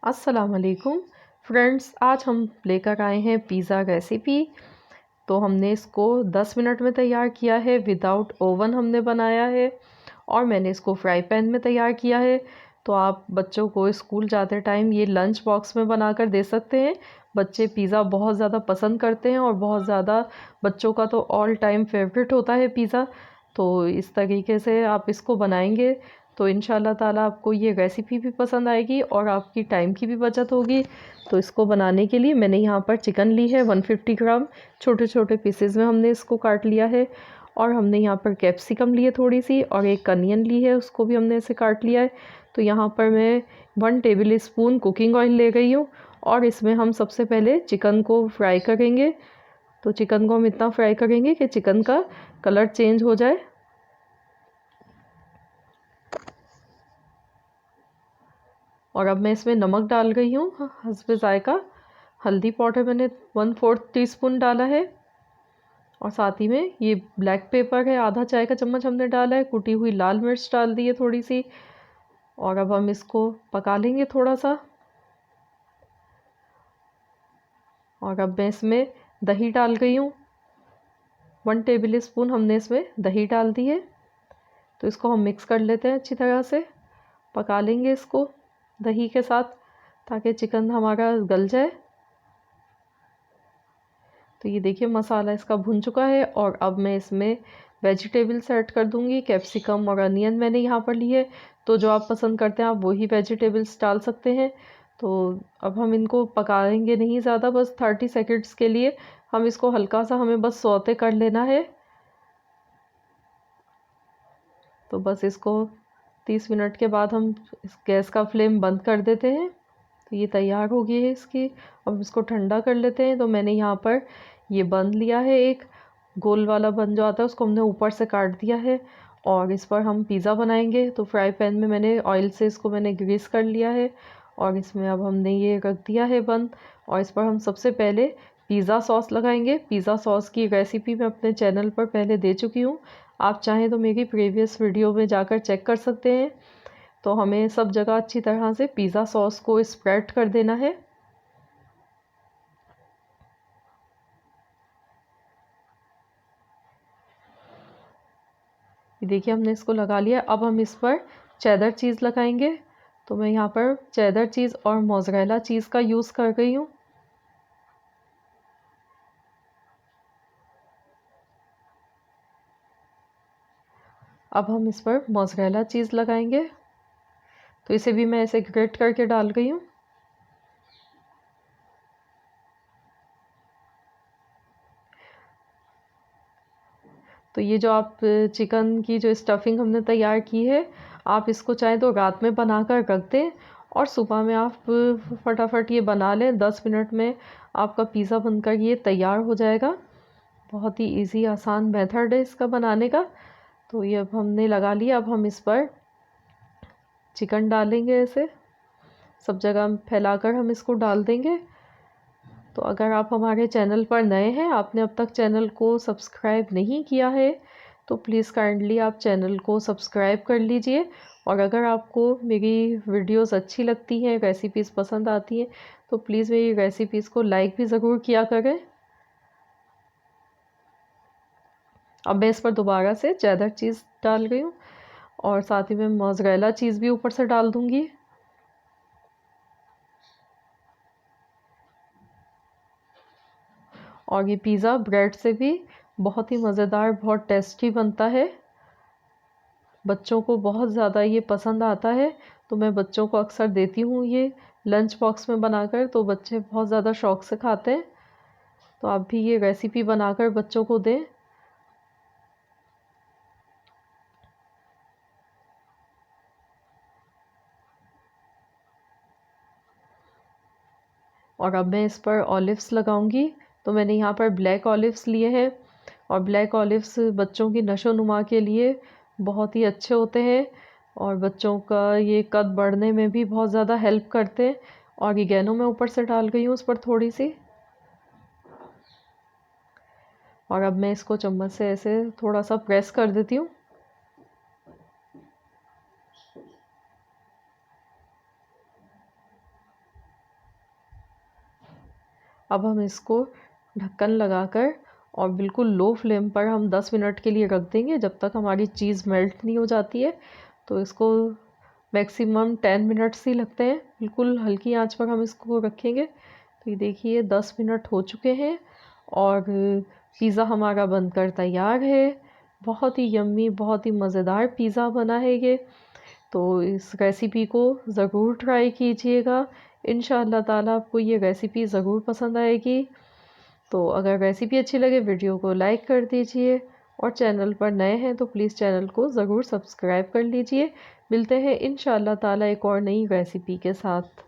अस्सलाम वालेकुम फ्रेंड्स, आज हम लेकर आए हैं पिज़्ज़ा रेसिपी। तो हमने इसको 10 मिनट में तैयार किया है, विदाउट ओवन हमने बनाया है और मैंने इसको फ्राई पैन में तैयार किया है। तो आप बच्चों को स्कूल जाते टाइम ये लंच बॉक्स में बनाकर दे सकते हैं। बच्चे पिज़्ज़ा बहुत ज़्यादा पसंद करते हैं और बहुत ज़्यादा बच्चों का तो ऑल टाइम फेवरेट होता है पिज़्ज़ा। तो इस तरीके से आप इसको बनाएंगे तो इंशाल्लाह ताला आपको ये रेसिपी भी पसंद आएगी और आपकी टाइम की भी बचत होगी। तो इसको बनाने के लिए मैंने यहाँ पर चिकन ली है 150 ग्राम, छोटे छोटे पीसेस में हमने इसको काट लिया है। और हमने यहाँ पर कैप्सिकम ली है थोड़ी सी, और एक अनियन ली है, उसको भी हमने ऐसे काट लिया है। तो यहाँ पर मैं 1 टेबल स्पून कुकिंग ऑयल ले गई हूँ और इसमें हम सबसे पहले चिकन को फ्राई करेंगे। तो चिकन को हम इतना फ्राई करेंगे कि चिकन का कलर चेंज हो जाए। और अब मैं इसमें नमक डाल रही हूँ हस्बे ज़ायका। हल्दी पाउडर मैंने 1/4 टीस्पून डाला है और साथ ही में ये ब्लैक पेपर है, आधा चाय का चम्मच हमने डाला है। कुटी हुई लाल मिर्च डाल दी है थोड़ी सी। और अब हम इसको पका लेंगे थोड़ा सा। और अब मैं इसमें दही डाल गई हूँ, 1 टेबल स्पून हमने इसमें दही डाल दी है। तो इसको हम मिक्स कर लेते हैं अच्छी तरह से, पका लेंगे इसको दही के साथ ताकि चिकन हमारा गल जाए। तो ये देखिए मसाला इसका भुन चुका है और अब मैं इसमें वेजिटेबल्स ऐड कर दूंगी। कैप्सिकम और अनियन मैंने यहाँ पर लिए, तो जो आप पसंद करते हैं आप वही वेजिटेबल्स डाल सकते हैं। तो अब हम इनको पकाएंगे नहीं ज़्यादा, बस 30 सेकेंड्स के लिए हम इसको हल्का सा, हमें बस सौते कर लेना है। तो बस इसको 30 मिनट के बाद हम इस गैस का फ्लेम बंद कर देते हैं। तो ये तैयार हो गई है इसकी। अब इसको ठंडा कर लेते हैं। तो मैंने यहाँ पर ये बन लिया है, एक गोल वाला बन जो आता है उसको हमने ऊपर से काट दिया है और इस पर हम पिज़्ज़ा बनाएंगे। तो फ्राई पैन में मैंने ऑयल से इसको मैंने ग्रीस कर लिया है और इसमें अब हमने ये रख दिया है बंद। और इस पर हम सबसे पहले पिज़्ज़ा सॉस लगाएंगे। पिज़्ज़ा सॉस की रेसिपी मैं अपने चैनल पर पहले दे चुकी हूँ, आप चाहें तो मेरी प्रीवियस वीडियो में जाकर चेक कर सकते हैं। तो हमें सब जगह अच्छी तरह से पिज़्ज़ा सॉस को स्प्रेड कर देना है। ये देखिए हमने इसको लगा लिया। अब हम इस पर चेदर चीज़ लगाएंगे। तो मैं यहाँ पर चेदर चीज़ और मोज़रेला चीज़ का यूज़ कर रही हूँ। अब हम इस पर मोज़रेला चीज़ लगाएंगे। तो इसे भी मैं ऐसे ग्रेट करके डाल गई हूँ। तो ये जो आप चिकन की जो स्टफिंग हमने तैयार की है, आप इसको चाहें तो रात में बनाकर रख दें और सुबह में आप फटाफट ये बना लें। 10 मिनट में आपका पिज़्ज़ा बनकर ये तैयार हो जाएगा। बहुत ही इजी आसान मेथड है इसका बनाने का। तो ये अब हमने लगा लिया। अब हम इस पर चिकन डालेंगे, ऐसे सब जगह फैलाकर हम इसको डाल देंगे। तो अगर आप हमारे चैनल पर नए हैं, आपने अब तक चैनल को सब्सक्राइब नहीं किया है, तो प्लीज़ काइंडली आप चैनल को सब्सक्राइब कर लीजिए। और अगर आपको मेरी वीडियोस अच्छी लगती हैं, रेसिपीज़ पसंद आती हैं, तो प्लीज़ मेरी रेसिपीज़ को लाइक भी ज़रूर किया करें। अब मैं इस पर दोबारा से चेदर चीज़ डाल रही हूँ और साथ ही में मोज़रेला चीज़ भी ऊपर से डाल दूँगी। और ये पिज़्ज़ा ब्रेड से भी बहुत ही मज़ेदार, बहुत टेस्टी बनता है। बच्चों को बहुत ज़्यादा ये पसंद आता है। तो मैं बच्चों को अक्सर देती हूँ ये लंच बॉक्स में बनाकर, तो बच्चे बहुत ज़्यादा शौक से खाते हैं। तो आप भी ये रेसिपी बनाकर बच्चों को दें। और अब मैं इस पर ऑलिव्स लगाऊंगी। तो मैंने यहाँ पर ब्लैक ऑलिव्स लिए हैं और ब्लैक ऑलिव्स बच्चों की नशोनुमा के लिए बहुत ही अच्छे होते हैं और बच्चों का ये कद बढ़ने में भी बहुत ज़्यादा हेल्प करते हैं। और ऑरिगेनो मैं ऊपर से डाल गई हूँ उस पर थोड़ी सी। और अब मैं इसको चम्मच से ऐसे थोड़ा सा प्रेस कर देती हूँ। अब हम इसको ढक्कन लगाकर और बिल्कुल लो फ्लेम पर हम 10 मिनट के लिए रख देंगे, जब तक हमारी चीज़ मेल्ट नहीं हो जाती है। तो इसको मैक्सिमम 10 मिनट्स ही लगते हैं, बिल्कुल हल्की आंच पर हम इसको रखेंगे। तो ये देखिए 10 मिनट हो चुके हैं और पिज़्ज़ा हमारा बनकर तैयार है। बहुत ही यम्मी, बहुत ही मज़ेदार पिज़्ज़ा बना है ये। तो इस रेसिपी को ज़रूर ट्राई कीजिएगा। इंशाअल्लाह ताला आपको ये रेसिपी ज़रूर पसंद आएगी। तो अगर रेसिपी अच्छी लगे वीडियो को लाइक कर दीजिए और चैनल पर नए हैं तो प्लीज़ चैनल को ज़रूर सब्सक्राइब कर लीजिए। मिलते हैं इंशाअल्लाह ताला एक और नई रेसिपी के साथ।